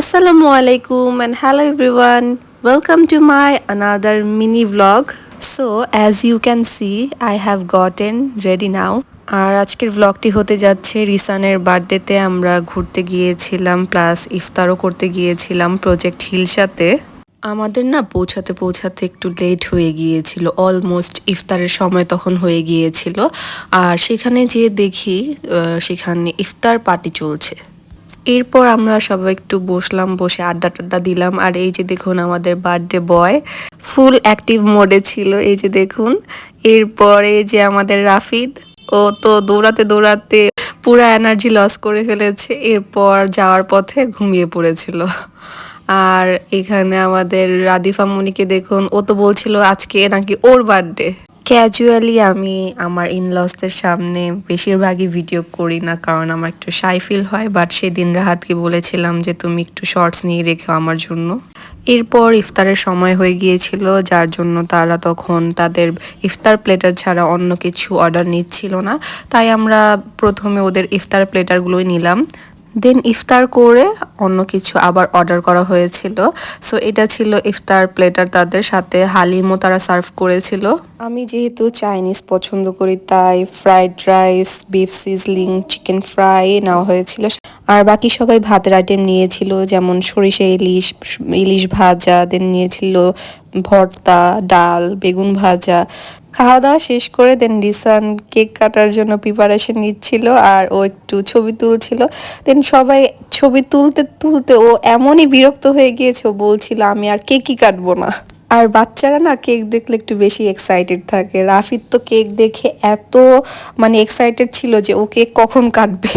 Assalamualaikum and hello everyone. Welcome to my another mini vlog. So as you can see, I have gotten ready now. আর আজকের ভ্লগটি হতে যাচ্ছে রিসানের বার্থডেতে আমরা ঘুরতে গিয়েছিলাম প্লাস ইফতারও করতে গিয়েছিলাম প্রজেক্ট হিলসাতে। আমাদের না পৌঁছাতে একটু লেট হয়ে গিয়েছিল, অলমোস্ট ইফতারের সময় তখন হয়ে গিয়েছিল। আর সেখানে যেয়ে দেখি সেখানে ইফতার পার্টি চলছে। এরপর আমরা সবাই একটু বসলাম, বসে আড্ডা টাড্ডা দিলাম। আর এই যে দেখুন আমাদের বার্থডে বয় ফুল অ্যাক্টিভ মোডে ছিল, এই যে দেখুন। এরপরে যে আমাদের রাফিদ, ও তো দৌড়াতে পুরা এনার্জি লস করে ফেলেছে, এরপর যাওয়ার পথে ঘুমিয়ে পড়েছিল। আর এখানে আমাদের রাদিফা মনিকে দেখুন, ও তো বলছিল আজকে নাকি ওর বার্থডে। ক্যাজুয়ালি আমি আমার ইনলসদের সামনে বেশিরভাগই ভিডিও করি না, কারণ আমার একটু শাই ফিল হয়। বাট সেদিন রাহাতকে বলেছিলাম যে তুমি একটু শর্টস নিয়ে রেখো আমার জন্য। এরপর ইফতারের সময় হয়ে গিয়েছিল, যার জন্য তারা তখন তাদের ইফতার প্লেটার ছাড়া অন্য কিছু অর্ডার নিচ্ছিল না। তাই আমরা প্রথমে ওদের ইফতার প্লেটারগুলোই নিলাম, দেন ইফতার করে অন্য কিছু আবার অর্ডার করা হয়েছিল। সো এটা ছিল ইফতার প্লেটার, তাদের সাথে হালিমও তারা সার্ভ করেছিল। আমি যেহেতু চাইনিজ পছন্দ করি তাই fried rice, beef sizzling, chicken fry নেওয়া হয়েছিল। আর বাকি সবাই ভাতের আইটেম নিয়েছিল, যেমন সরিষা ইলিশ ভাজা, দেন নিয়েছিল ভর্তা, ডাল, বেগুন ভাজা। খাওয়া দাওয়া শেষ করে দেন রিসান কেক কাটার জন্য প্রিপারেশন নিচ্ছিল, আর ও একটু ছবি তুলছিল। দেন সবাই ছবি তুলতে ও এমনই বিরক্ত হয়ে গিয়েছে, ও বলছিল আমি আর কেকই কাটবো না। আর বাচ্চারা না কেক দেখলে একটু বেশি এক্সাইটেড থাকে। রাফিদ তো কেক দেখে এত এক্সাইটেড ছিল যে ও কেক কখন কাটবে।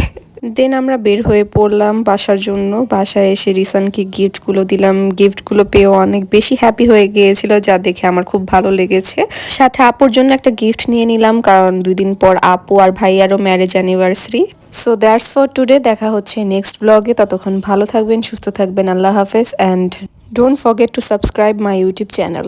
দেন আমরা বের হয়ে পড়লাম বাসার জন্য। বাসায় এসে রিসানকে গিফটগুলো দিলাম, গিফটগুলো পেয়েও অনেক বেশি হ্যাপি হয়ে গিয়েছিল, যা দেখে আমার খুব ভালো লেগেছে। সাথে আপুর জন্য একটা গিফট নিয়ে নিলাম, কারণ 2 দিন পর আপু আর ভাইয়ারও marriage anniversary. So that's for today. দেখা হচ্ছে নেক্সট ব্লগে, ততক্ষণ ভালো থাকবেন, সুস্থ থাকবেন। আল্লাহ হাফেজ, and don't forget to subscribe my YouTube channel.